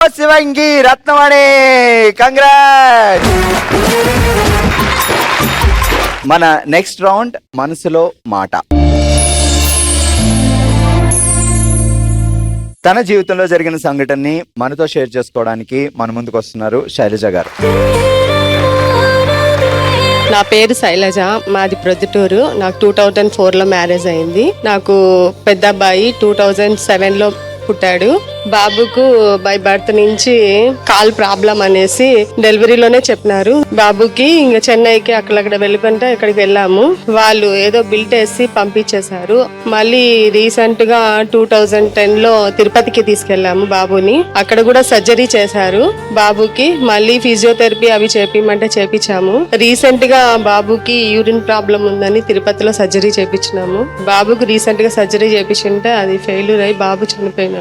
శివంగి రత్నవాణి, congrats. మన next round మనసులో మాట. తన జీవితంలో జరిగిన సంఘటనని మనతో షేర్ చేసుకోవడానికి మన ముందుకు వస్తున్నారు శైలజ గారు. నా పేరు శైలజ, మాది ప్రొద్దుటూరు. నాకు 2004లో మ్యారేజ్ అయింది. నాకు పెద్ద అబ్బాయి 2007లో పుట్టాడు. బాబుకు బై బర్త్ నుంచి కాల్ ప్రాబ్లం అనేసి డెలివరీలోనే చెప్పినారు. బాబుకి ఇంకా చెన్నైకి అక్కడ వెళ్ళిపోతే ఇక్కడికి వెళ్ళాము. వాళ్ళు ఏదో బిల్ట్ వేసి పంపించేశారు. మళ్ళీ రీసెంట్ గా 2010లో తిరుపతికి తీసుకెళ్లాము బాబుని. అక్కడ కూడా సర్జరీ చేశారు బాబుకి. మళ్ళీ ఫిజియోథెరపీ అవి చేపిమంటే చేపించాము. రీసెంట్ గా బాబుకి యూరిన్ ప్రాబ్లం ఉందని తిరుపతిలో సర్జరీ చేపించినాము. బాబుకి రీసెంట్ గా సర్జరీ చేపించుంటే అది ఫెయిల్యూర్ అయి బాబు చనిపోయినాడు.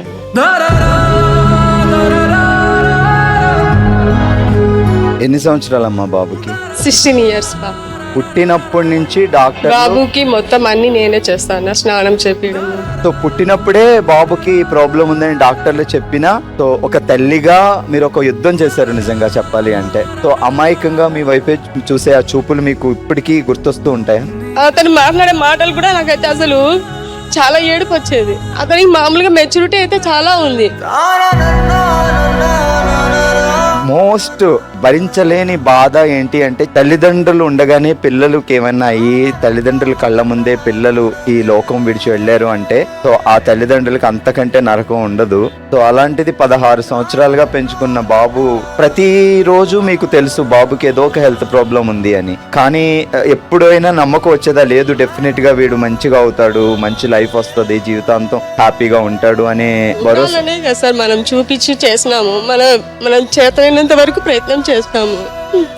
ఎన్ని సంవత్సరాలమ్మా బాబుకి? 16 years బాబు. పుట్టినప్పటి నుంచి డాక్టర్ బాబుకి మొత్తం అన్ని నేనే చేస్తాను, స్నానం చేపించడం. సో పుట్టినప్పుడే బాబుకి ప్రాబ్లం ఉందని డాక్టర్లు చెప్పినా, సో ఒక తల్లిగా మీరు ఒక యుద్ధం చేశారు నిజంగా చెప్పాలి అంటే. సో అమాయకంగా మీ వైపే చూసే ఆ చూపులు మీకు ఇప్పటికీ గుర్తొస్తూ ఉంటాయా? అతను మాట్లాడే మాటలు కూడా నాకైతే అసలు చాలా ఏడుపు వచ్చేది. అతనికి మామూలుగా మెచ్యూరిటీ అయితే చాలా ఉంది. మోస్ట్ భరించలేని బాధ ఏంటి అంటే, తల్లిదండ్రులు ఉండగానే పిల్లలకి ఏమన్నా అయ్యి తల్లిదండ్రుల కళ్ళ ముందే పిల్లలు ఈ లోకం విడిచి వెళ్ళారు అంటే, సో ఆ తల్లిదండ్రులకి అంతకంటే నరకం ఉండదు. సో అలాంటిది 16 సంవత్సరాలుగా పెంచుకున్న బాబు, ప్రతిరోజు మీకు తెలుసు బాబుకి ఏదో ఒక హెల్త్ ప్రాబ్లం ఉంది అని, కానీ ఎప్పుడైనా నమ్మకం వచ్చేదా? లేదు, డెఫినెట్ గా వీడు మంచిగా అవుతాడు, మంచి లైఫ్ వస్తుంది, జీవితాంతం హ్యాపీగా ఉంటాడు అనే భరోసా సార్ మనం చూపించి చేసినాము. మనం చేతనైనంత వరకు ప్రయత్నం చేస్తాము.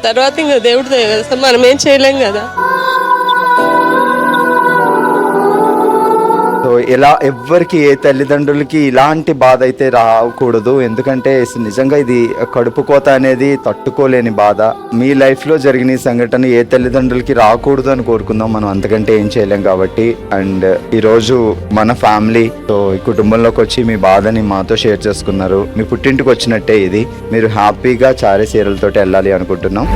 తర్వాత ఇంకా దేవుడితో చేస్తాం, మనం ఏం చేయలేం కదా. సో ఇలా ఎవ్వరికి, ఏ తల్లిదండ్రులకి ఇలాంటి బాధ అయితే రాకూడదు. ఎందుకంటే నిజంగా ఇది కడుపు కోత అనేది తట్టుకోలేని బాధ. మీ లైఫ్ లో జరిగిన ఈ సంఘటన ఏ తల్లిదండ్రులకి రాకూడదు అని కోరుకుందాం. మనం అంతకంటే ఏం చేయలేం కాబట్టి. అండ్ ఈ రోజు మన ఫ్యామిలీ తో ఈ కుటుంబంలోకి వచ్చి మీ బాధని మాతో షేర్ చేసుకున్నారు. మీ పుట్టింటికి వచ్చినట్టే ఇది. మీరు హ్యాపీగా చారే చీరలతోటి వెళ్ళాలి అనుకుంటున్నాం.